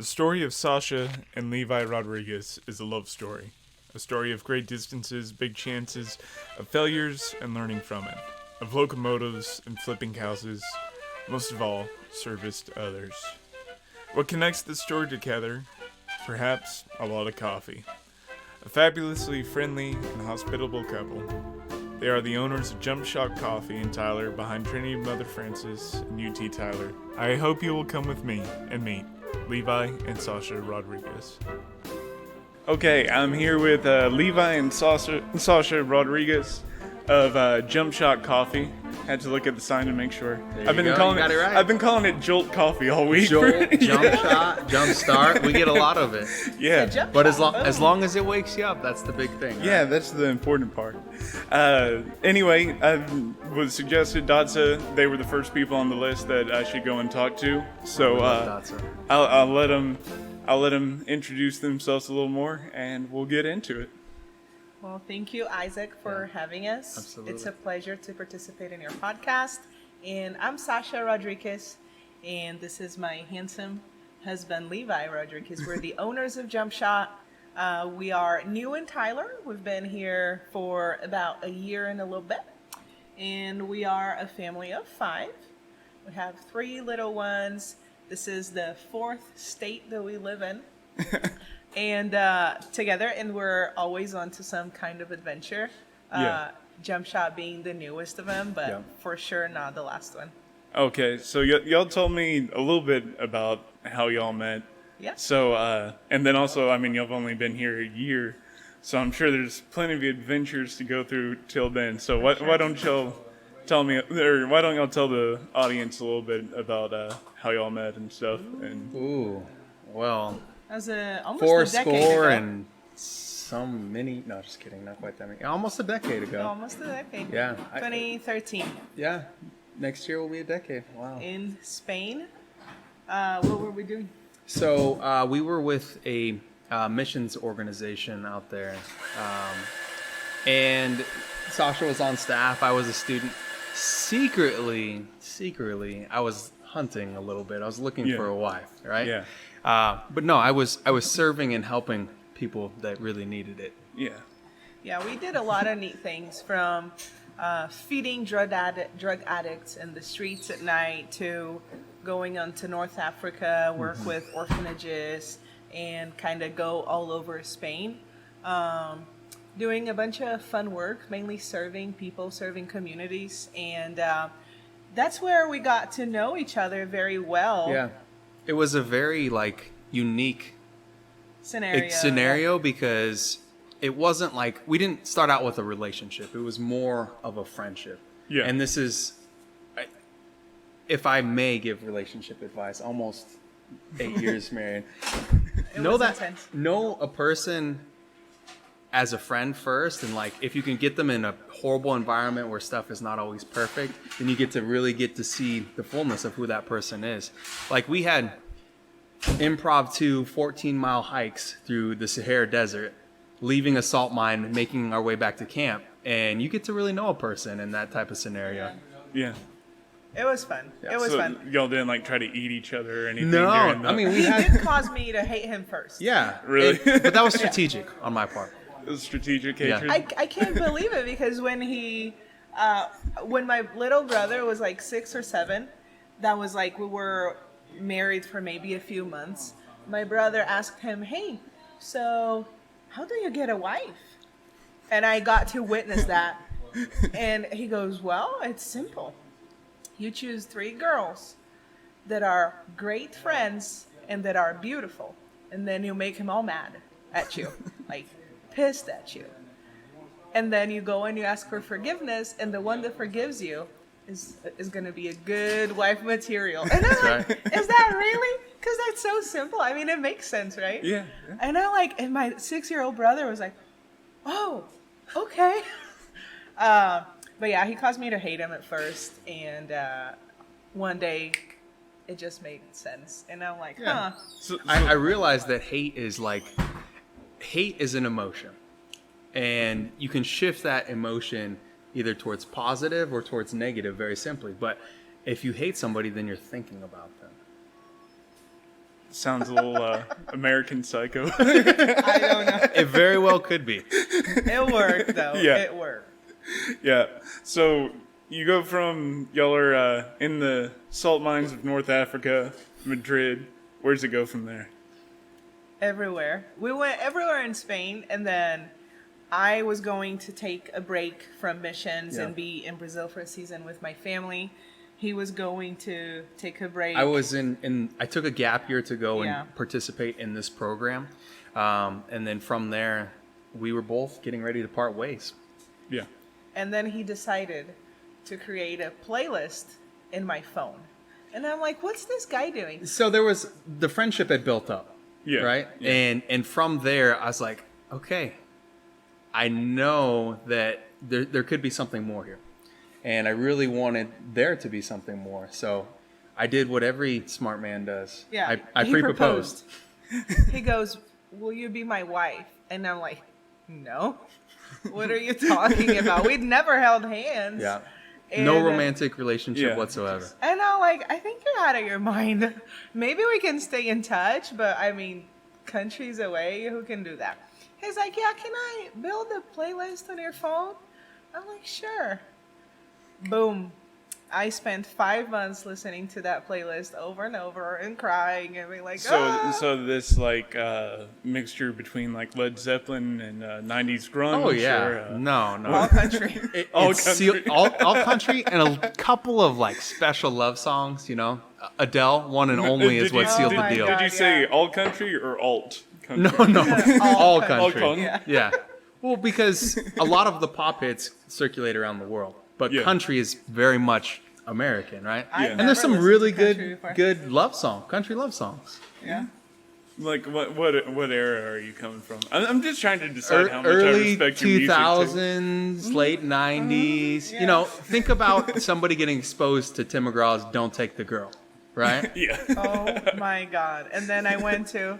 The story of Sasha and Levi Rodriguez is a love story. A story of great distances, big chances, of failures and learning from it. Of locomotives and flipping houses. Most of all, service to others. What connects the story together? Perhaps a lot of coffee. A fabulously friendly and hospitable couple. They are the owners of Jumpshot Coffee in Tyler behind Trinity Mother Francis and UT Tyler. I hope you will come with me and meet Levi and Sasha Rodriguez. Okay, I'm here with Levi and Sasha Rodriguez of Jumpshot Coffee. Had to look at the sign to make sure. I've been calling it Jolt Coffee all week. Jolt, Jump Shot, Jump Start. We get a lot of it. Yeah, but as long as it wakes you up, that's the big thing. Right? Yeah, that's the important part. Anyway, I was suggested Dotsa. They were the first people on the list that I should go and talk to. So I'll let them introduce themselves a little more, and we'll get into it. Well, thank you, Isaac, for having us. Absolutely. It's a pleasure to participate in your podcast. And I'm Sasha Rodriguez, and this is my handsome husband, Levi Rodriguez. We're the owners of Jumpshot. We are new in Tyler. We've been here for about a year and a little bit. And we are a family of 5. We have 3 little ones. This is the 4th state that we live in. And together, and we're always on to some kind of adventure. Jumpshot being the newest of them, but for sure not the last one. Okay, so y'all told me a little bit about how y'all met. Yeah. So, and then also, I mean, y'all have only been here a year, so I'm sure there's plenty of adventures to go through till then. So why don't y'all tell me, or why don't y'all tell the audience a little bit about how y'all met and stuff? And Ooh, well. As almost Four a decade score ago. and some many. No, just kidding. Not quite that many. Almost a decade ago. Almost a decade. Yeah. 2013. Yeah. Next year will be a decade. Wow. In Spain. What were we doing? So we were with a missions organization out there, and Sasha was on staff. I was a student. Secretly, I was hunting a little bit. I was looking for a wife, right? Yeah. But no, I was serving and helping people that really needed it. Yeah. Yeah, we did a lot of neat things, from feeding drug addicts in the streets at night to going on to North Africa, work with orphanages, and kind of go all over Spain. Doing a bunch of fun work, mainly serving people, serving communities. And that's where we got to know each other very well. Yeah. It was a very unique scenario because it wasn't like we didn't start out with a relationship. It was more of a friendship. Yeah. And this is, if I may give relationship advice, almost 8 years married. Know a person as a friend first, and if you can get them in a horrible environment where stuff is not always perfect, then you get to see the fullness of who that person is. We had impromptu 14-mile hikes through the Sahara Desert, leaving a salt mine, making our way back to camp, and you get to really know a person in that type of scenario. Yeah. It was fun. Yeah. It was fun. Y'all didn't try to eat each other or anything? No, I mean, He did cause me to hate him first. Yeah. Really? But that was strategic on my part. It was strategic Yeah. hatred? I can't believe it, because when my little brother was 6 or 7, that was we were married for maybe a few months. My brother asked him, "Hey, so how do you get a wife?" And I got to witness that. And he goes, "Well, it's simple. You choose 3 girls that are great friends and that are beautiful, and then you make them all mad at you, pissed at you. And then you go and you ask for forgiveness, and the one that forgives you is going to be a good wife material." And I'm like, is that really? Because that's so simple. I mean, it makes sense, right? Yeah. And and my 6-year-old brother was like, "Oh, okay." But yeah, he caused me to hate him at first, and one day it just made sense. And I'm like, huh. So I realized that hate is an emotion, and you can shift that emotion either towards positive or towards negative very simply. But if you hate somebody, then you're thinking about them. sounds a little American Psycho. I don't know. It very well could be. It worked though. Yeah. It worked. Yeah. So you go from y'all are in the salt mines of North Africa, Madrid. Where's it go from there? Everywhere. We went everywhere in Spain, and then I was going to take a break from missions and be in Brazil for a season with my family. He was going to take a break. I was I took a gap year to go Yeah. and participate in this program. And then from there, we were both getting ready to part ways. Yeah. And then he decided to create a playlist in my phone. And I'm like, what's this guy doing? So there was, the friendship had built up. Yeah. Right? Yeah. And from there, I was like, okay, I know that there could be something more here. And I really wanted there to be something more. So I did what every smart man does. Yeah. I He pre-proposed. He goes, will you be my wife? And I'm like, no. What are you talking about? We'd never held hands. Yeah. And, No romantic relationship Yeah. whatsoever. And I'm like, I think you're out of your mind. Maybe we can stay in touch, but I mean, countries away, who can do that? He's like, yeah, can I build a playlist on your phone? I'm like, sure. Boom. I spent 5 months listening to that playlist over and over and crying and being like, So this like mixture between like Led Zeppelin and 90s grunge. Oh, yeah. Or, No. all country. All country. all country, and a couple of like special love songs, you know. Adele, One and Only, is what sealed Oh the my deal. God. Did you say yeah. all country or alt country? No, all country. country. country. Yeah. Yeah. Well, because a lot of the pop hits circulate around the world, but Yeah. country is very much American, right? I've Yeah. And there's never some really listened to country before. good love country love songs. Yeah. Like what era are you coming from? I'm just trying to decide how much I Early respect your music. 2000s, late 90s. yeah. You know, think about somebody getting exposed to Tim McGraw's "Don't Take the Girl," right? Yeah. Oh my God. And then I went to,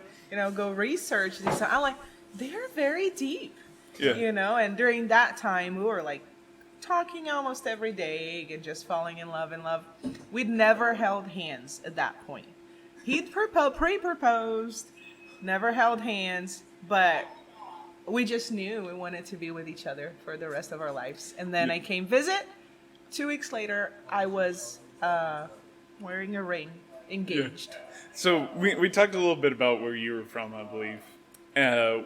go research these. I'm like, they're very deep, Yeah. and during that time we were like talking almost every day and just falling in love. We'd never held hands at that point. He'd pre-proposed, never held hands, but we just knew we wanted to be with each other for the rest of our lives. And then I came visit. 2 weeks later, I was wearing a ring, engaged. So we talked a little bit about where you were from, I believe.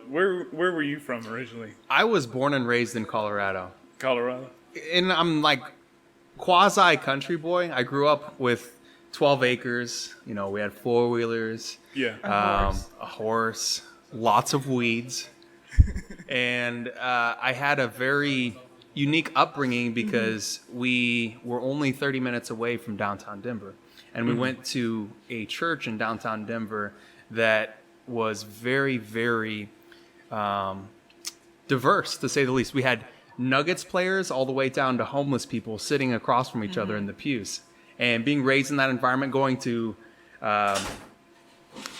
Where were you from originally? I was born and raised in Colorado. Colorado. And I'm like quasi country boy. I grew up with 12 acres. You know, we had 4-wheelers, Yeah. a horse, lots of weeds. And I had a very unique upbringing because we were only 30 minutes away from downtown Denver. And we went to a church in downtown Denver that was very, very diverse, to say the least. We had Nuggets players all the way down to homeless people sitting across from each other in the pews. And being raised in that environment, going to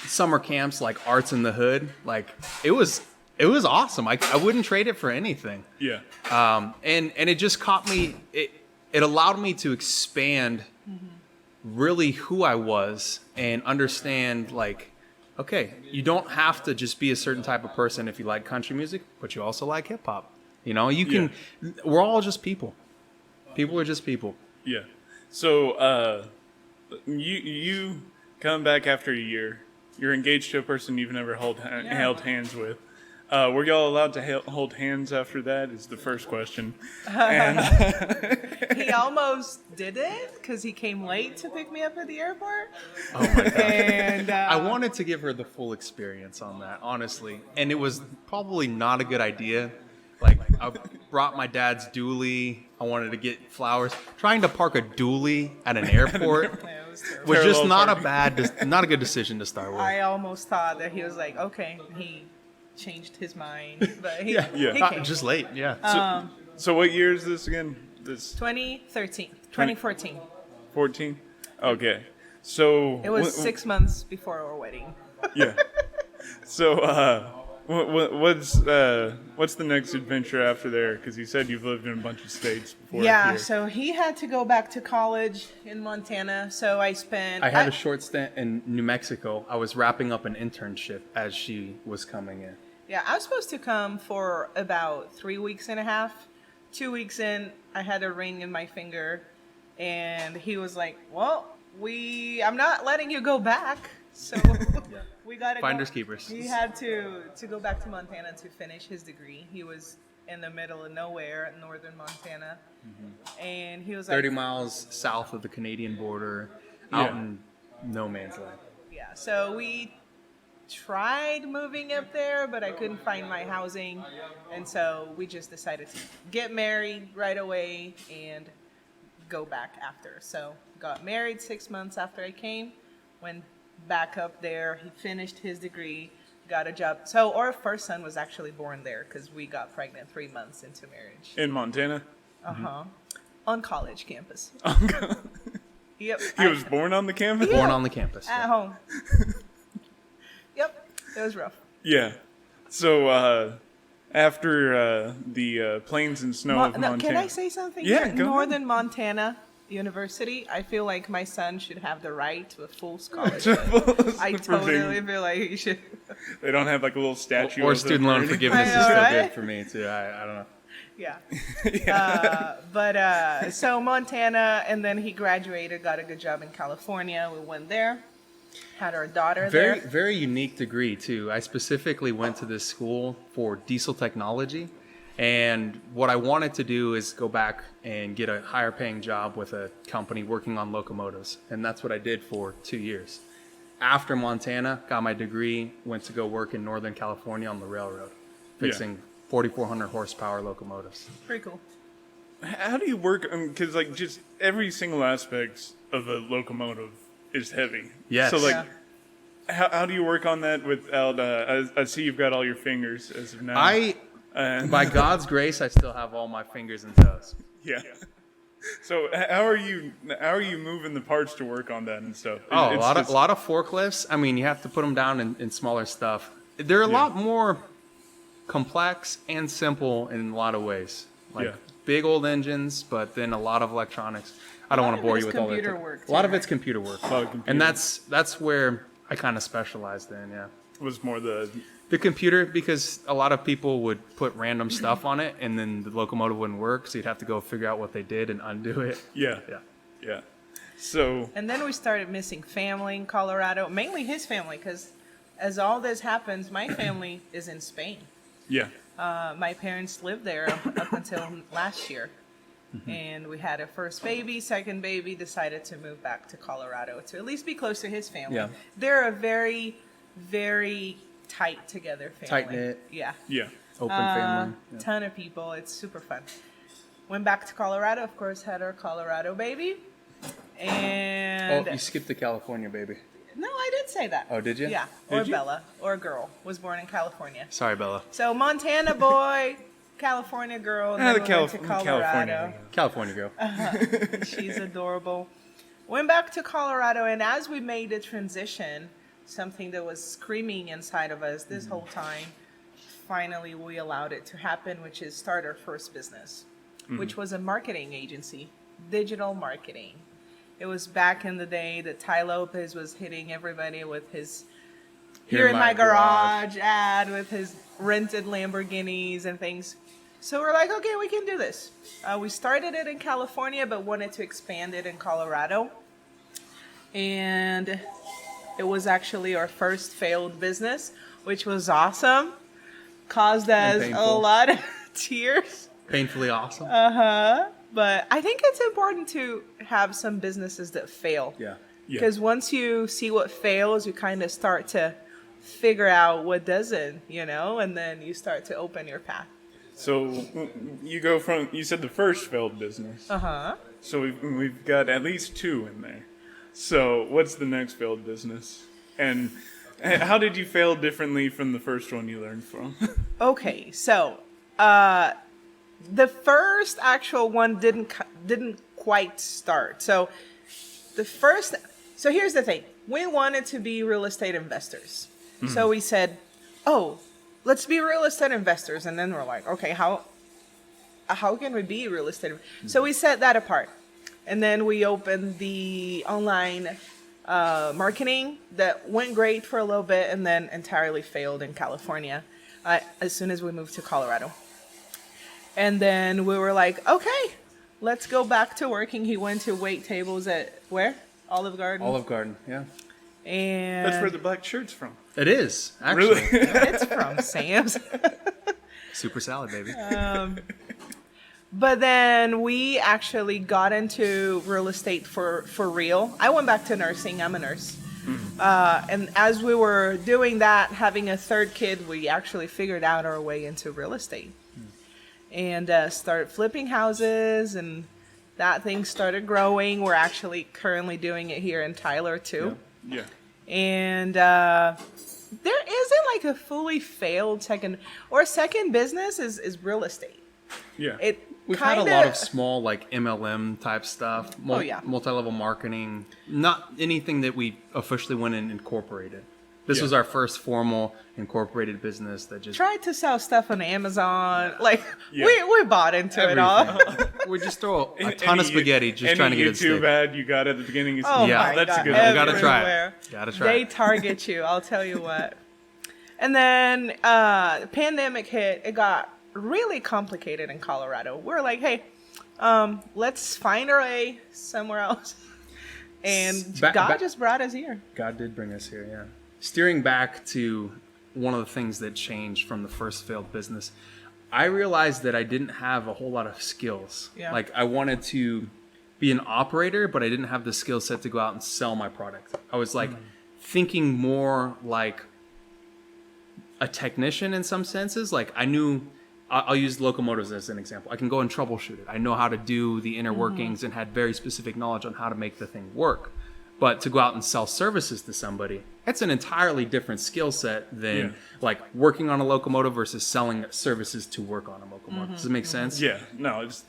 summer camps like Arts in the Hood, like it was awesome. I wouldn't trade it for anything. Yeah. And it just caught me. It allowed me to expand really who I was and understand, like, okay, you don't have to just be a certain type of person if you like country music, but you also like hip hop. You know, you can. We're all just people. People are just people. Yeah. So you come back after a year. You're engaged to a person you've never held hands with. Were y'all allowed to hold hands after that? Is the first question. And He almost did it because he came late to pick me up at the airport. Oh my god. And I wanted to give her the full experience on that, honestly, and it was probably not a good idea. Like, I brought my dad's dually. I wanted to get flowers. Trying to park a dually at an airport Yeah, it was terrible. was just Parallel not a good decision to start with. I almost thought that he was like, okay, he changed his mind, but he Yeah. came. Just late, yeah. so what year is this again? This 2013, 2014. 14? Okay. So It was 6 months before our wedding. Yeah. So What's the next adventure after there? Because you said you've lived in a bunch of states before. Yeah, here. so he had to go back to college in Montana. So I had a short stint in New Mexico. I was wrapping up an internship as she was coming in. Yeah, I was supposed to come for about 3 weeks and a half. 2 weeks in, I had a ring in my finger, and he was like, "Well, I'm not letting you go back." So we got to finders keepers. He had to go back to Montana to finish his degree. He was in the middle of nowhere in northern Montana, and he was 30 miles south of the Canadian border, out in no man's land. Yeah, so we tried moving up there, but I couldn't find my housing, and so we just decided to get married right away and go back after. So got married 6 months after I came, went back up there. He finished his degree, got a job. So our first son was actually born there because we got pregnant 3 months into marriage. In Montana? On college campus. Yep. He was born on the campus? Born on the campus. At home. Yep. It was rough. Yeah. So after the plains and snow of Montana. Can I say something? Yeah, go Northern ahead. Montana University, I feel like my son should have the right to a full scholarship. I totally feel like he should. They don't have like a little statue. Or of student them loan anything? forgiveness I is know, still right? good for me, too. I don't know. Yeah. But so Montana, and then he graduated, got a good job in California. We went there, had our daughter Very, there. very unique degree, too. I specifically went to this school for diesel technology. And what I wanted to do is go back and get a higher paying job with a company working on locomotives. And that's what I did for 2 years. After Montana, got my degree, went to go work in Northern California on the railroad, fixing 4,400 horsepower locomotives. Pretty cool. How do you work? Because like just every single aspect of a locomotive is heavy. Yes. So like, Yeah. how do you work on that without? I see you've got all your fingers as of now. By God's grace, I still have all my fingers and toes. Yeah. So how are you moving the parts to work on that and stuff? Oh, It's a just- lot of forklifts. I mean, you have to put them down in smaller stuff. They're a lot more complex and simple in a lot of ways. Like big old engines, but then a lot of electronics. I don't want to bore you with all that. computer work, A lot too, of it's computer work. A lot of computer. And that's where I kind of specialized in, yeah. was more the The computer, because a lot of people would put random stuff on it, and then the locomotive wouldn't work, so you'd have to go figure out what they did and undo it. yeah. So And then we started missing family in Colorado, mainly his family, because as all this happens, my family is in Spain. yeah. My parents lived there up until last year. And we had a first baby, second baby, decided to move back to Colorado to at least be close to his family. Yeah. They're a very, very tight together family. Tight-knit. Yeah. Yeah. Open family. Yeah. Ton of people. It's super fun. Went back to Colorado, of course, had our Colorado baby. And Oh, you skipped the California baby. no, I did say that. Oh, did you? Yeah. Did Or you? Bella, or a girl, was born in California. Sorry, Bella. So Montana boy, California girl, and Ah, then the we went to California. California girl. She's adorable. Went back to Colorado, and as we made the transition, something that was screaming inside of us this whole time, finally we allowed it to happen, which is start our first business, which was a marketing agency, digital marketing. It was back in the day that Ty Lopez was hitting everybody with his here in my garage ad with his rented Lamborghinis and things. So we're like, okay, we can do this. We started it in California, but wanted to expand it in Colorado. And it was actually our first failed business, which was awesome. Caused us a painful. lot of tears. Painfully awesome. But I think it's important to have some businesses that fail. Yeah. Yeah. Because once you see what fails, you kind of start to figure out what doesn't, and then you start to open your path. So you go from, you said the first failed business. So we've got at least two in there. So what's the next failed business? And how did you fail differently from the first one you learned from? Okay, so the first actual one didn't quite start. So here's the thing. We wanted to be real estate investors. So we said, oh, let's be real estate investors. And then we're like, okay, how can we be real estate? So we set that apart. And then we opened the online marketing that went great for a little bit and then entirely failed in California as soon as we moved to Colorado. And then we were like, okay, let's go back to working. He went to wait tables at where? Olive Garden. Olive Garden, yeah. And That's where the black shirt's from. It is, actually. Really? it's from Sam's. Super salad, baby. But then we actually got into real estate for real. I went back to nursing. I'm a nurse. And as we were doing that, having a third kid, we actually figured out our way into real estate. And started flipping houses, and that thing started growing. We're actually currently doing it here in Tyler, too. Yeah. And there isn't like a fully failed second business is real estate. Yeah. We've had a lot of small, like MLM type stuff, multi-level marketing, not anything that we officially went and incorporated. This was our first formal incorporated business that just tried to sell stuff on Amazon. Like we bought into it all. We just throw a ton of spaghetti just trying to get it YouTube stick. ad you got at the beginning. Oh yeah, my that's God, a good You one. gotta try everywhere. it. Gotta try They it. target you, I'll tell you what. And then the pandemic hit. It got really complicated in Colorado. We're like, hey, let's find our way somewhere else. And God just brought us here. God did bring us here, yeah. Steering back to one of the things that changed from the first failed business, I realized that I didn't have a whole lot of skills. Yeah. Like I wanted to be an operator, but I didn't have the skill set to go out and sell my product. I was like thinking more like a technician in some senses. Like I knew, I'll use locomotives as an example. I can go and troubleshoot it. I know how to do the inner workings and had very specific knowledge on how to make the thing work. But to go out and sell services to somebody, that's an entirely different skill set than like working on a locomotive versus selling services to work on a locomotive. Does it make sense? Yeah. No, it's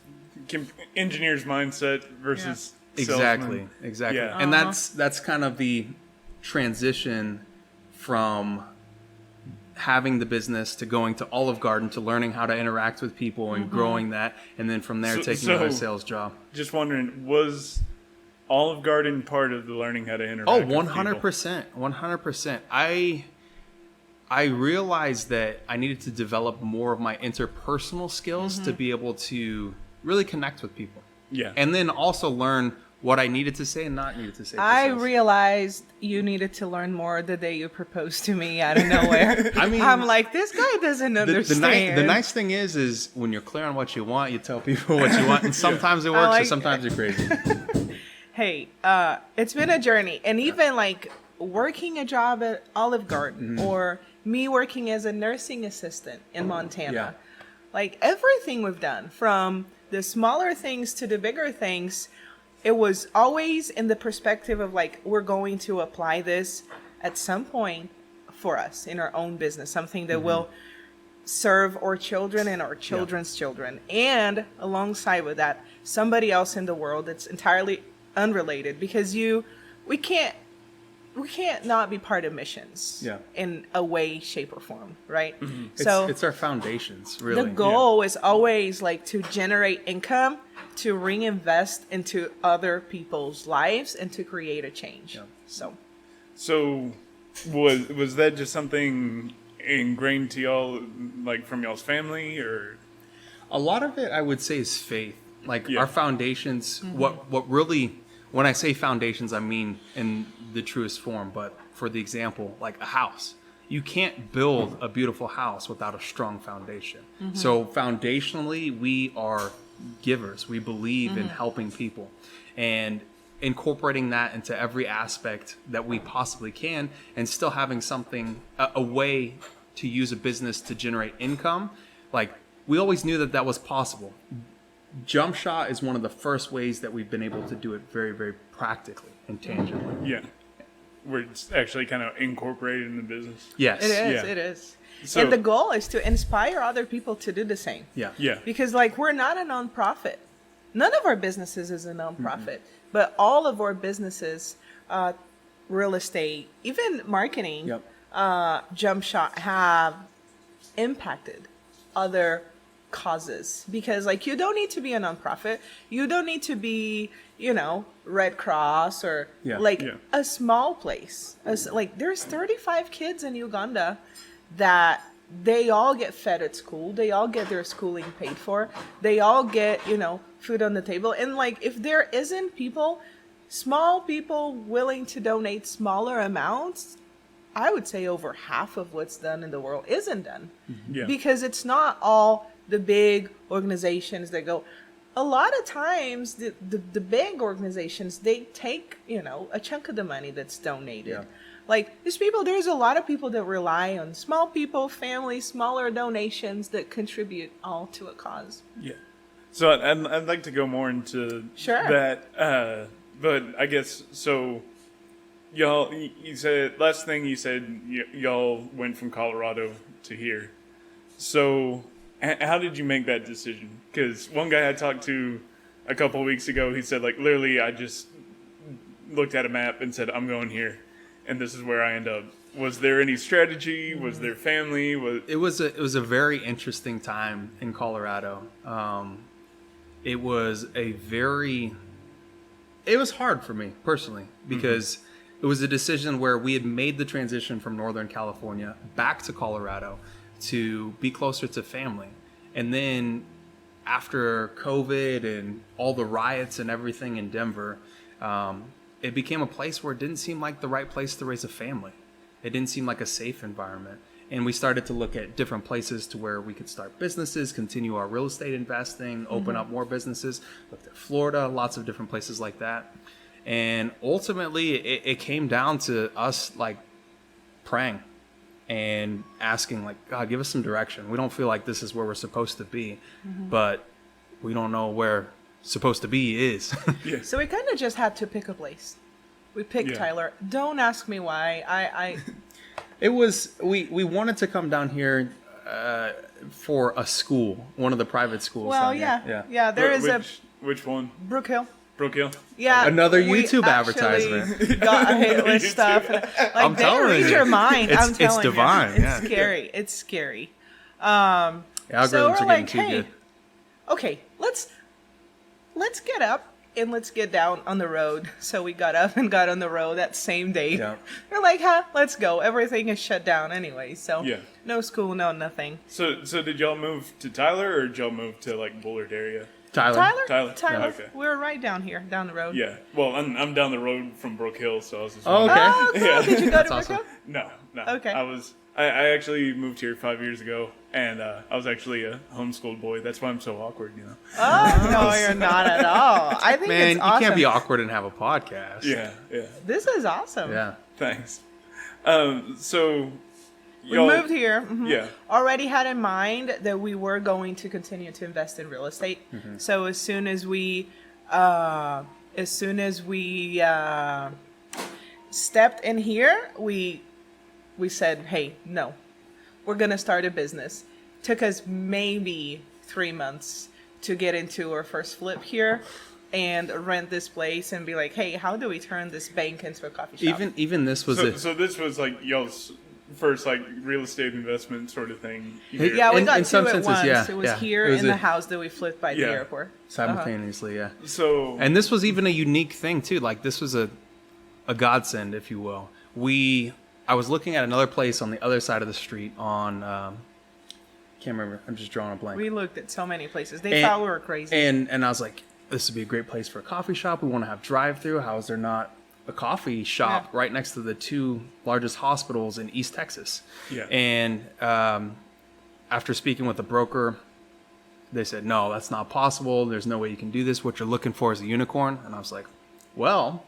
engineer's mindset versus Exactly. salesman. Yeah. And that's kind of the transition from having the business to going to Olive Garden to learning how to interact with people and growing that, and then from there taking another sales job. Just wondering, was Olive Garden part of the learning how to interact Oh, with people? 100%. 100%. I realized that I needed to develop more of my interpersonal skills to be able to really connect with people. Yeah. And then also learn what I needed to say and not needed to say. I realized you needed to learn more the day you proposed to me out of nowhere. I mean, I'm like, this guy doesn't understand. the nice thing is when you're clear on what you want, you tell people what you want, and sometimes it works, and sometimes you're crazy. Hey, it's been a journey, and even like working a job at Olive Garden or me working as a nursing assistant in Montana, like everything we've done, from the smaller things to the bigger things, it was always in the perspective of like, we're going to apply this at some point for us in our own business, something that will serve our children and our children's children. And alongside with that, somebody else in the world that's entirely unrelated, because we can't not be part of missions in a way, shape, or form, right? So it's our foundations, really. the goal is always like to generate income, to reinvest into other people's lives, and to create a change. So was that just something ingrained to y'all, like from y'all's family, or? A lot of it, I would say, is faith. Like our foundations, what really, when I say foundations, I mean in the truest form, but for the example, like a house. You can't build a beautiful house without a strong foundation. So foundationally, we are givers. We believe in helping people and incorporating that into every aspect that we possibly can, and still having something, a way to use a business to generate income. Like we always knew that was possible. Jumpshot is one of the first ways that we've been able to do it very, very practically and tangibly. Yeah. Where it's actually kind of incorporated in the business. Yes. it is. So, And the goal is to inspire other people to do the same. Yeah. Because like we're not a nonprofit. None of our businesses is a nonprofit, but all of our businesses, real estate, even marketing, Jumpshot, have impacted other causes, because like you don't need to be a nonprofit, you don't need to be, you know, Red Cross or a small place. Like there's 35 kids in Uganda that they all get fed at school, they all get their schooling paid for, they all get, you know, food on the table. And like if there isn't small people willing to donate smaller amounts, I would say over half of what's done in the world isn't done. Because it's not all the big organizations that go. A lot of times the big organizations, they take, you know, a chunk of the money that's donated. Like there's a lot of people that rely on small people, families, smaller donations that contribute all to a cause. So I'd like to go more into that, but I guess so. Y'all, you said last thing you said y'all went from Colorado to here. So how did you make that decision? Because one guy I talked to a couple of weeks ago, he said like literally I just looked at a map and said I'm going here, and this is where I end up. Was there any strategy? Was there family? It was a very interesting time in Colorado. It was hard for me personally because it was a decision where we had made the transition from Northern California back to Colorado to be closer to family. And then after COVID and all the riots and everything in Denver, it became a place where it didn't seem like the right place to raise a family. It didn't seem like a safe environment. And we started to look at different places to where we could start businesses, continue our real estate investing, open up more businesses. Looked at Florida, lots of different places like that. And ultimately, it came down to us like praying and asking like, God, give us some direction. We don't feel like this is where we're supposed to be, but we don't know where supposed to be is. So we kind of just had to pick a place. We picked Tyler. Don't ask me why. It was, we wanted to come down here for a school, one of the private schools. Well, yeah. There is which one? Brook Hill. Brook Hill? Yeah. Another YouTube advertisement. Got a hit with stuff. Like, I'm telling read you. your mind. I'm telling it's divine. you. Yeah. It's scary. It's scary. Algorithms So we're are like, getting too good. Okay, let's get up and let's get down on the road. So we got up and got on the road that same day. Yeah. We're like, let's go. Everything is shut down anyway. So no school, no nothing. So did y'all move to Tyler or did y'all move to like Bullard area? Tyler. Yeah, okay. We're right down here, down the road. Yeah. Well, I'm down the road from Brook Hill, so I was just. Oh, okay. Oh, cool. Yeah. Did you go to Brook awesome. Hill? No. Okay. I actually moved here 5 years ago, and I was actually a homeschooled boy. That's why I'm so awkward, you know. Oh, no, you're not at all. I think Man, it's awesome. you can't be awkward and have a podcast. Yeah. This is awesome. Yeah. Thanks. So. We moved here. Yeah. Already had in mind that we were going to continue to invest in real estate. So as soon as we stepped in here, we said, hey, no, we're gonna start a business. Took us maybe 3 months to get into our first flip here and rent this place and be like, hey, how do we turn this bank into a coffee shop? Even this was So this was like y'all's first like real estate investment sort of thing. Yeah, we got in two some at senses, once. yeah, It was yeah. here It was in the a- house that we flipped by the airport. simultaneously, yeah. So And this was even a unique thing too. Like this was a godsend, if you will. I was looking at another place on the other side of the street on can't remember. I'm just drawing a blank. We looked at so many places. They thought we were crazy. And I was like, this would be a great place for a coffee shop. We want to have drive-through. How is there not a coffee shop right next to the two largest hospitals in East Texas? Yeah. And after speaking with the broker, they said, no, that's not possible. There's no way you can do this. What you're looking for is a unicorn. And I was like, well,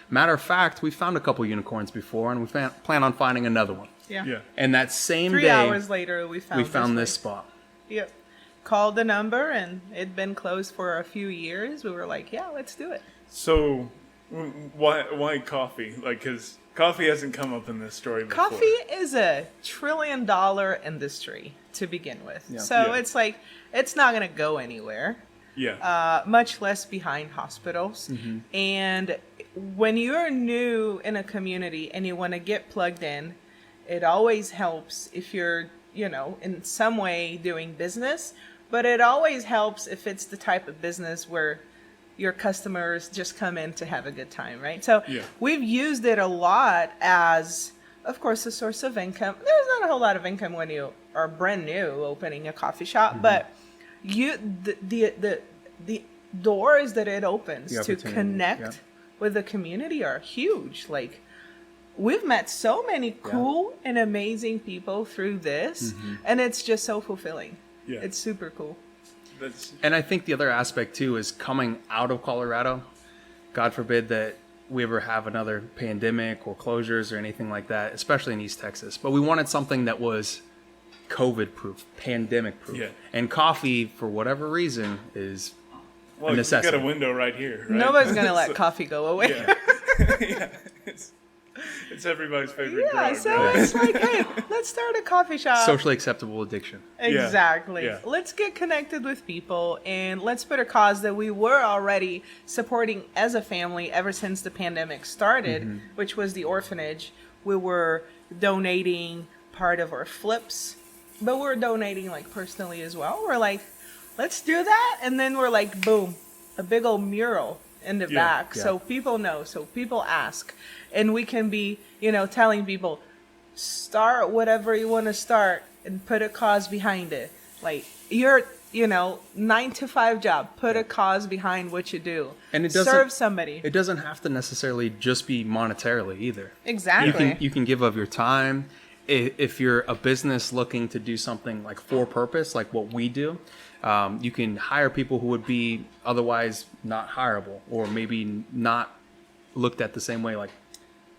matter of fact, we found a couple unicorns before, and we plan on finding another one. yeah. And that same 3 day, hours later, we found this place. spot. Yep. Called the number, and it'd been closed for a few years. We were like, yeah, let's do it. So why coffee? Like, because coffee hasn't come up in this story before. Coffee is a $1 trillion industry to begin with. Yeah. So Yeah. it's like, it's not going to go anywhere. Yeah. Much less behind hospitals. And when you're new in a community and you want to get plugged in, it always helps if you're in some way doing business, but it always helps if it's the type of business where your customers just come in to have a good time, right? So we've used it a lot as, of course, a source of income. There's not a whole lot of income when you are brand new opening a coffee shop, but the doors that it opens to connect with the community are huge. Like, we've met so many cool and amazing people through this, and it's just so fulfilling. It's super cool. And I think the other aspect too is coming out of Colorado. God forbid that we ever have another pandemic or closures or anything like that, especially in East Texas. But we wanted something that was COVID proof, pandemic proof. And coffee, for whatever reason, is a necessity. You got a window right here, right? Nobody's going to let coffee go away. It's everybody's favorite drug. It's like, hey, let's start a coffee shop. Socially acceptable addiction. Exactly. Let's get connected with people, and let's put a cause that we were already supporting as a family ever since the pandemic started, which was the orphanage. We were donating part of our flips, but we're donating like personally as well. We're like, let's do that. And then we're like, boom, a big old mural in the back. So people know, so people ask. And we can be, telling people, start whatever you want to start and put a cause behind it. Like, your, 9-to-5 job, put a cause behind what you do. And it doesn't serve somebody. It doesn't have to necessarily just be monetarily either. Exactly. You can give of your time. If you're a business looking to do something like for purpose, like what we do, you can hire people who would be otherwise not hireable, or maybe not looked at the same way, like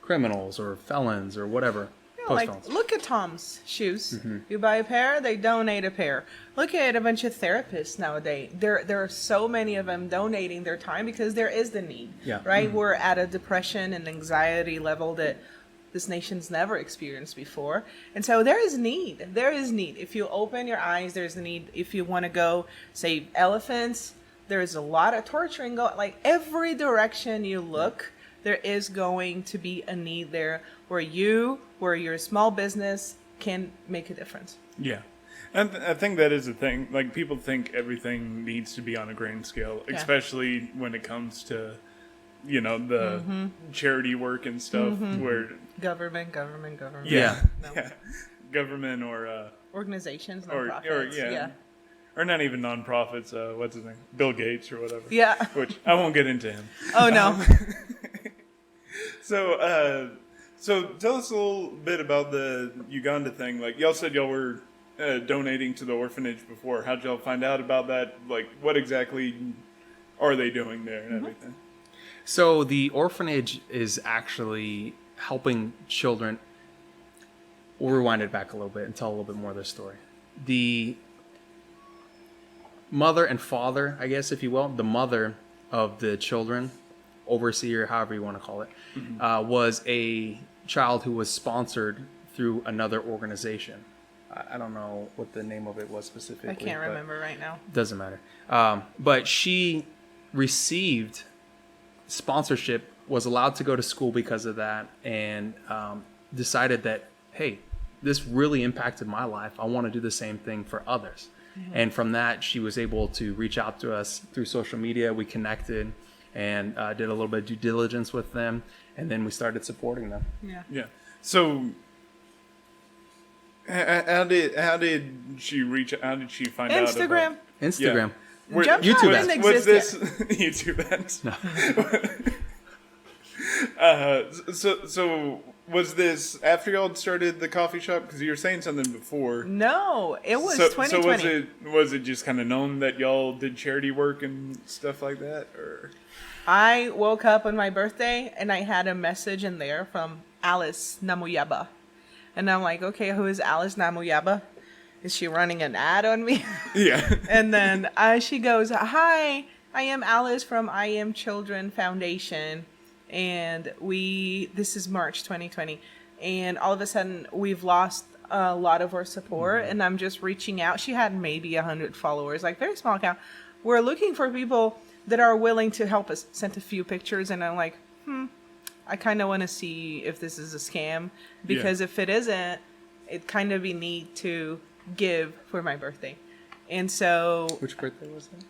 criminals or felons or whatever. Like, look at Tom's shoes. You buy a pair, they donate a pair. Look at a bunch of therapists nowadays. There are so many of them donating their time because there is the need, right? We're at a depression and anxiety level that this nation's never experienced before. And so there is need. There is need. If you open your eyes, there's a need. If you want to go save elephants, there's a lot of torturing going. Like, every direction you look, there is going to be a need there where your small business can make a difference. Yeah. And I think that is the thing. Like, people think everything needs to be on a grand scale, especially when it comes to, the charity work and stuff where... Government. Yeah. Government or... organizations, nonprofits. Or not even nonprofits. What's his name? Bill Gates or whatever. Yeah. Which I won't get into him. Oh, no. So tell us a little bit about the Uganda thing. Like, y'all said y'all were donating to the orphanage before. How'd y'all find out about that? Like, what exactly are they doing there and everything? So the orphanage is actually helping children. We'll rewind it back a little bit and tell a little bit more of the story. The mother and father, I guess, if you will, the mother of the children, overseer, however you want to call it, was a child who was sponsored through another organization. I don't know what the name of it was specifically. I can't remember right now. Doesn't matter. But she received sponsorship, was allowed to go to school because of that, and decided that, hey, this really impacted my life. I want to do the same thing for others. And from that, she was able to reach out to us through social media. We connected and did a little bit of due diligence with them, and then we started supporting them. Yeah. So, how did she reach? How did she find out? Instagram. Yeah. YouTube ads. Was this YouTube ads? No. So was this after y'all started the coffee shop? Because you were saying something before. No, it was 2020. So was it just kind of known that y'all did charity work and stuff like that, or? I woke up on my birthday and I had a message in there from Alice Namuyaba. And I'm like, okay, who is Alice Namuyaba? Is she running an ad on me? Yeah. And then she goes, hi, I am Alice from I Am Children Foundation. And this is March 2020. And all of a sudden we've lost a lot of our support. And I'm just reaching out. She had maybe 100 followers, like very small account. We're looking for people that are willing to help us. Sent a few pictures and I'm like, I kind of want to see if this is a scam, because if it isn't, it kind of be neat to give for my birthday. And so Which birthday was that?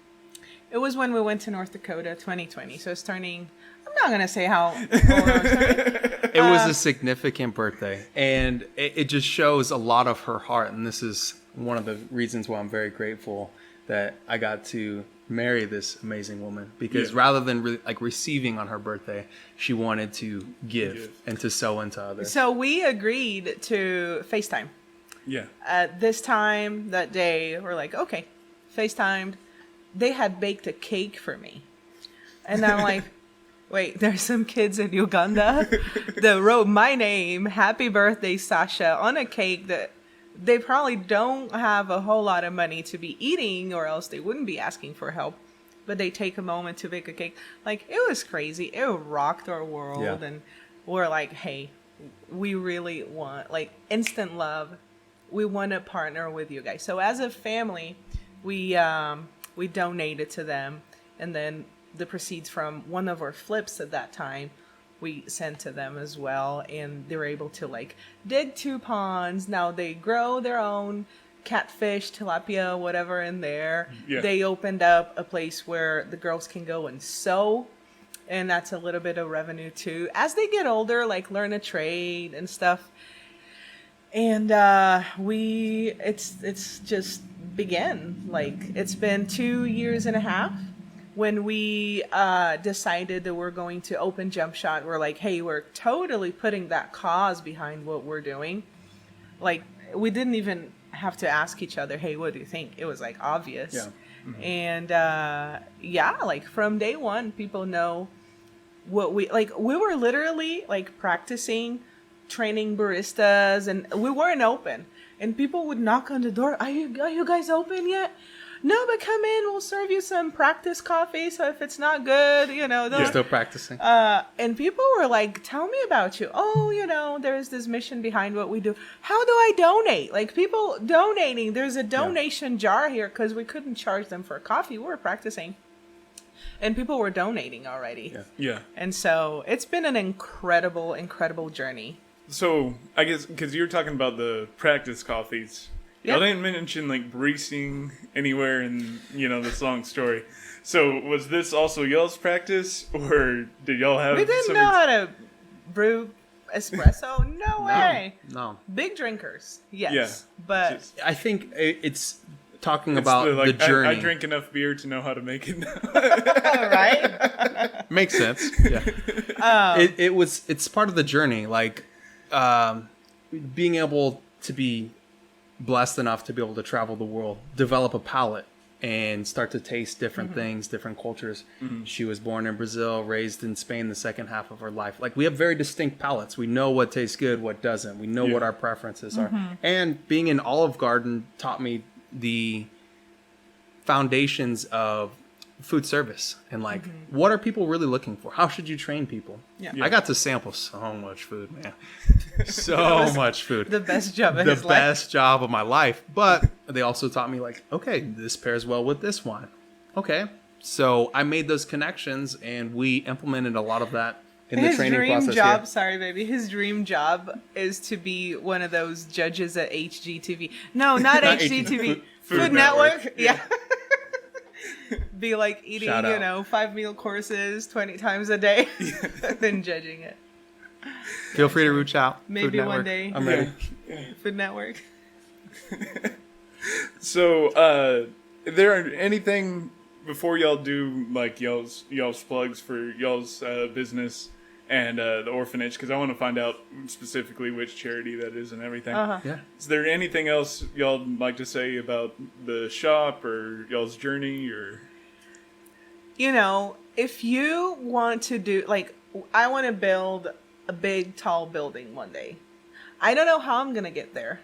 it was when we went to North Dakota, 2020. So it's turning, I'm not going to say how old I was turning. It was a significant birthday, and it just shows a lot of her heart. And this is one of the reasons why I'm very grateful that I got to marry this amazing woman. Because rather than receiving on her birthday, she wanted to give and to sow into others. So we agreed to FaceTime. Yeah. At this time, that day, we're like, okay, FaceTimed. They had baked a cake for me. And I'm like, wait, there's some kids in Uganda that wrote my name, happy birthday, Sasha, on a cake that they probably don't have a whole lot of money to be eating, or else they wouldn't be asking for help. But they take a moment to bake a cake. Like, it was crazy. It rocked our world. Yeah. And we're like, hey, we really want, like, instant love. We want to partner with you guys. So as a family, we donated to them. And then the proceeds from one of our flips at that time, we sent to them as well. And they were able to, like, dig 2 ponds. Now they grow their own catfish, tilapia, whatever in there. Yeah. They opened up a place where the girls can go and sew. And that's a little bit of revenue too. As they get older, like, learn a trade and stuff. And it's just began. Like, it's been 2.5 years when we decided that we're going to open Jumpshot. We're like, hey, we're totally putting that cause behind what we're doing. Like, we didn't even have to ask each other, hey, what do you think? It was, like, obvious. Yeah. Mm-hmm. And like, from day one, people know what we were literally, like, practicing training baristas, and we weren't open, and people would knock on the door. Are you guys open yet? No, but come in, we'll serve you some practice coffee, so if it's not good, You're still practicing. and people were like, tell me about you. Oh, there's this mission behind what we do. How do I donate? Like, people donating. There's a donation jar here, because we couldn't charge them for coffee. We were practicing. And people were donating already. Yeah. And so it's been an incredible, incredible journey. So, I guess, because you were talking about the practice coffees. Yeah. Y'all didn't mention, like, baristing anywhere in, this long story. So, was this also y'all's practice, or did y'all have... We didn't know how to brew espresso. No way. No. Big drinkers, yes. Yeah. But I think it's talking It's about the journey. I drink enough beer to know how to make it now. right? Makes sense. Yeah. It's part of the journey. Like, being able to be blessed enough to be able to travel the world, develop a palate, and start to taste different things, different cultures. She was born in Brazil, raised in Spain the second half of her life. Like, we have very distinct palates. We know what tastes good, what doesn't. We know what our preferences are. And being in Olive Garden taught me the foundations of food service and, like, what are people really looking for? How should you train people? Yeah. I got to sample so much food, man. So much food. The best job of The his life. best job of my life. But they also taught me, like, okay, this pairs well with this wine. Okay. So I made those connections, and we implemented a lot of that in the training process. His dream job, sorry baby, his dream job is to be one of those judges at HGTV. No, not HGTV. Food Network. Yeah. Be like eating, Shout out. 5 meal courses 20 times a day, then judging it. Feel free to reach out. Maybe Food one Network. day. I'm ready. Food Network. So, is there anything before y'all do, like, y'all's plugs for y'all's business and the orphanage? Because I want to find out specifically which charity that is and everything. Yeah. Is there anything else y'all like to say about the shop or y'all's journey, or? If you want to do, like, I want to build a big, tall building one day. I don't know how I'm going to get there,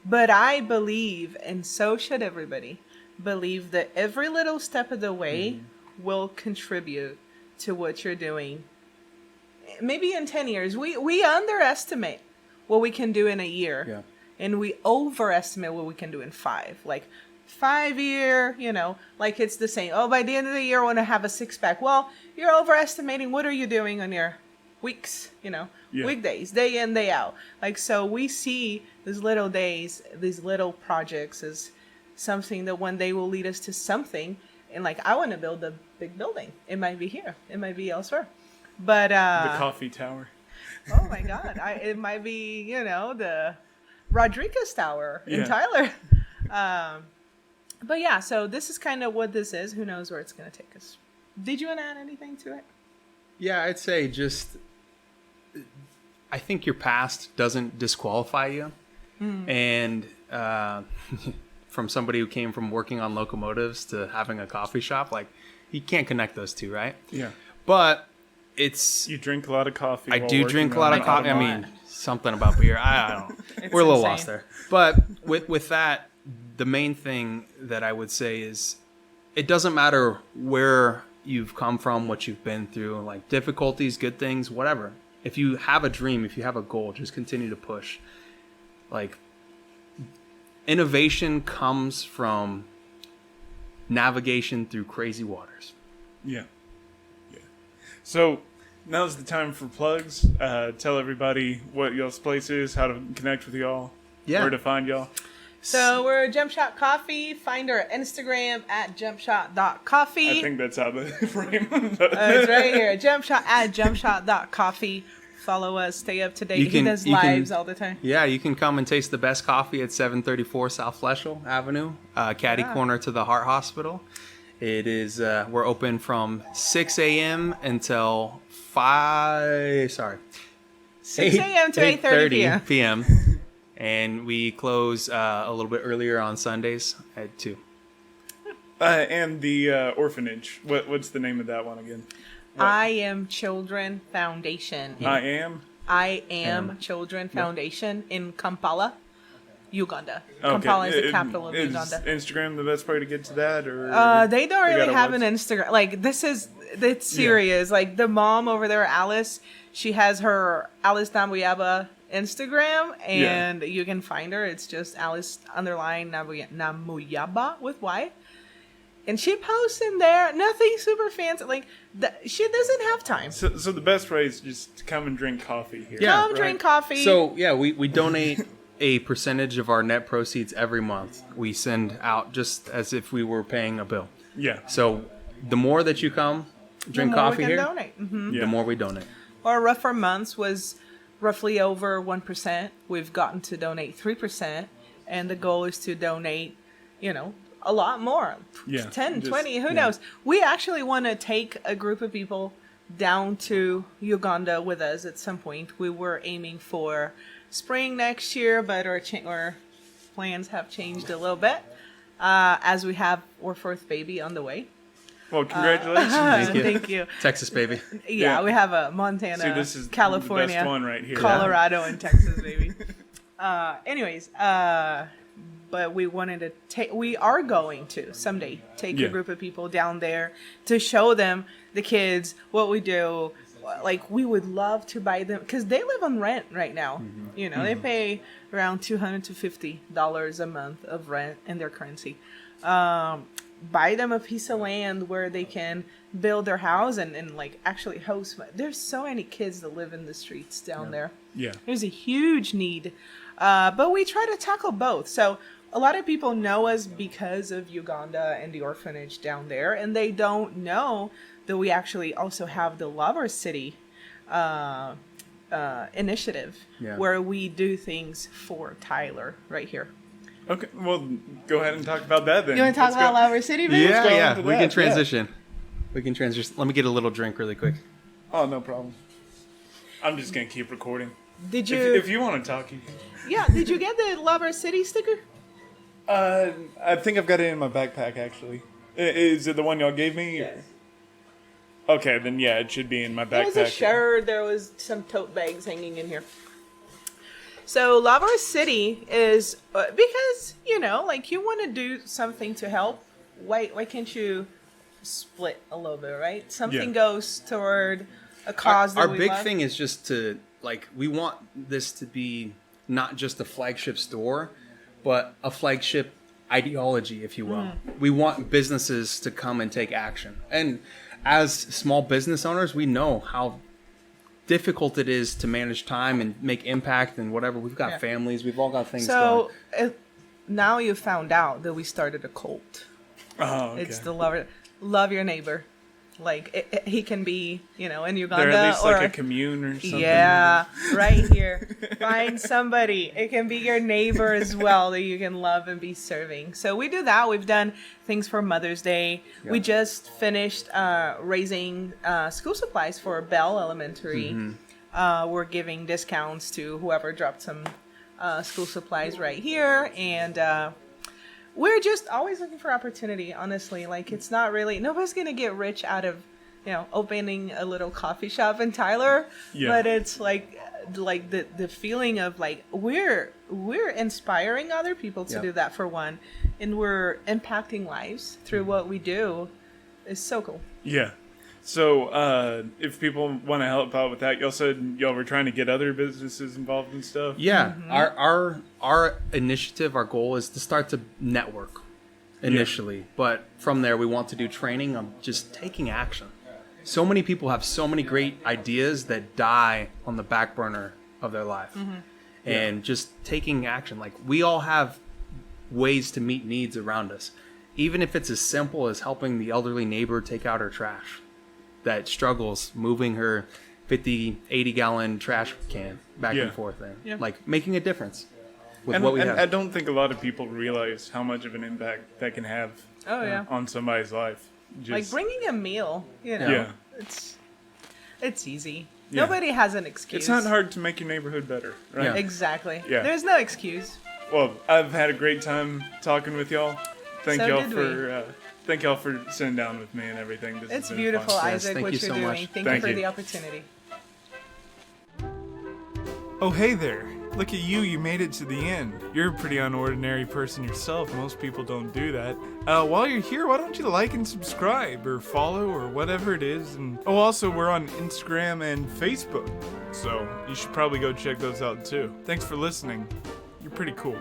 but I believe, and so should everybody, believe that every little step of the way will contribute to what you're doing. Maybe in 10 years, we underestimate what we can do in a year. Yeah. And we overestimate what we can do in 5. Like, 5 year, like, it's the same. Oh, by the end of the year, I want to have a 6-pack. Well, you're overestimating. What are you doing on your weeks? Yeah. Weekdays, day in, day out. Like, so we see these little days, these little projects as something that one day will lead us to something. And like, I want to build a big building. It might be here. It might be elsewhere. But The coffee tower. oh my God, it might be, the Rodriguez Tower in Yeah. Tyler. But yeah, so this is kind of what this is. Who knows where it's going to take us. Did you want to add anything to it? Yeah, I'd say just, I think your past doesn't disqualify you. And from somebody who came from working on locomotives to having a coffee shop, like, you can't connect those two, right? Yeah. But it's, You drink a lot of coffee. I while do working drink a on lot an of coffee. I automotive. mean, something about beer. I don't know. It's We're a little insane. lost there. But with that, the main thing that I would say is it doesn't matter where you've come from, what you've been through, like difficulties, good things, whatever. If you have a dream, if you have a goal, just continue to push. Like, innovation comes from navigation through crazy waters. Yeah. Yeah. So now's the time for plugs. Tell everybody what y'all's place is, how to connect with y'all, Yeah. where to find y'all. So we're Jumpshot Coffee. Find our Instagram at jumpshot.coffee. I think that's how the frame. It's right here. Jumpshot@jumpshot.coffee. Follow us. Stay up to date. You He can- does you can- lives all the time. Yeah, you can come and taste the best coffee at 734 South Fleschel Avenue, caddy Yeah. corner to the Heart Hospital. It is, we're open from 6 a.m. until 6 a.m. to 8:30 p.m. And we close a little bit earlier on Sundays at 2. And the orphanage. What's the name of that one again? What? I Am Children Foundation. I Am Children Foundation in Kampala, Uganda. Kampala is the capital of is Uganda. Instagram the best way to get to that, or They don't got really a have an website? Instagram. Like, it's serious. Like, the mom over there, Alice, she has her Alice Namuyaba Instagram, and you can find her. It's just Alice Namuyaba with Y. And she posts in there, nothing super fancy. Like, she doesn't have time. So the best way is just to come and drink coffee here. Yeah. Come drink coffee. So, yeah, we donate a percentage of our net proceeds every month. We send out just as if we were paying a bill. Yeah. So the more that you come, drink the more coffee we can here, donate. Mhm. Yeah. the more we donate. Our rougher months was roughly over 1%. We've gotten to donate 3%. And the goal is to donate, a lot more. Yeah, 10, just- 20, who yeah. knows? We actually want to take a group of people down to Uganda with us at some point. We were aiming for spring next year, but our plans have changed a little bit as we have our fourth baby on the way. Well, congratulations. Thank you. Texas, baby. Yeah, Yeah. we have a Montana, See, this is California, the best one right here. Colorado, and Texas, baby. But we wanted to we are going to someday take Yeah. a group of people down there to show them, the kids, what we do. Like, we would love to buy them, because they live on rent right now. They pay around $250 a month of rent in their currency. Buy them a piece of land where they can build their house and like actually host. There's so many kids that live in the streets down there. Yeah. There's a huge need. But we try to tackle both. So a lot of people know us because of Uganda and the orphanage down there, and they don't know that we actually also have the Lover City initiative, Yeah. where we do things for Tyler right here. Okay. Well, go ahead and talk about that then. You want to talk Let's about go. Lover City, baby? Yeah, go yeah. into We that, can transition. We can transition. Let me get a little drink really quick. Oh, no problem. I'm just gonna keep recording. Did you? If you want to talk, you can. Yeah. Did you get the Lover City sticker? I think I've got it in my backpack actually. Is it the one y'all gave me? Yes. Okay, then yeah, it should be in my There backpack. was a shirt. There was some tote bags hanging in here. So Lover City is because like, you want to do something to help. Why can't you split a little bit, right? Something Yeah. goes toward a cause Our that we big love. thing is just to, like, we want this to be not just a flagship store, but a flagship ideology, if you will. We want businesses to come and take action. And as small business owners, we know how difficult it is to manage time and make impact and whatever. We've got Yeah. families. We've all got things So going. now you found out that we started a cult. Oh, okay. It's the love your neighbor. Like he can be, in Uganda They're at least or like a commune or something. yeah, right here. Find somebody. It can be your neighbor as well that you can love and be serving. So we do that. We've done things for Mother's Day. Yeah. We just finished raising school supplies for Bell Elementary. We're giving discounts to whoever dropped some school supplies right here, and we're just always looking for opportunity, honestly. Like, it's not really, nobody's going to get rich out of, opening a little coffee shop in Tyler. Yeah. But it's like the feeling of like, we're inspiring other people to Yeah. do that for one. And we're impacting lives through what we do. It's so cool. Yeah. So, if people want to help out with that, y'all said y'all were trying to get other businesses involved and stuff. Yeah, our initiative, our goal is to start to network initially, but from there we want to do training on just taking action. So many people have so many great ideas that die on the back burner of their life, and just taking action. Like, we all have ways to meet needs around us, even if it's as simple as helping the elderly neighbor take out her trash that struggles moving her 50, 80 gallon trash can back Yeah. and forth there. Yeah. Like, making a difference with And, what we and have. I don't think a lot of people realize how much of an impact that can have Oh, yeah. on somebody's life. Like, Just, bringing a meal, Yeah. it's easy. Yeah. Nobody has an excuse. it's not hard to make your neighborhood better, right? Yeah. Exactly. Yeah. There's no excuse. Well, I've had a great time talking with y'all. Thank So y'all did for thank y'all for sitting down with me and everything. This has It's been beautiful, fun. Yes, Isaac, thank what you you're so doing. much. Thank Thank you for you. the opportunity. Oh, hey there. Look at you. You made it to the end. You're a pretty unordinary person yourself. Most people don't do that. While you're here, why don't you like and subscribe or follow or whatever it is? And also, we're on Instagram and Facebook. So you should probably go check those out too. Thanks for listening. You're pretty cool.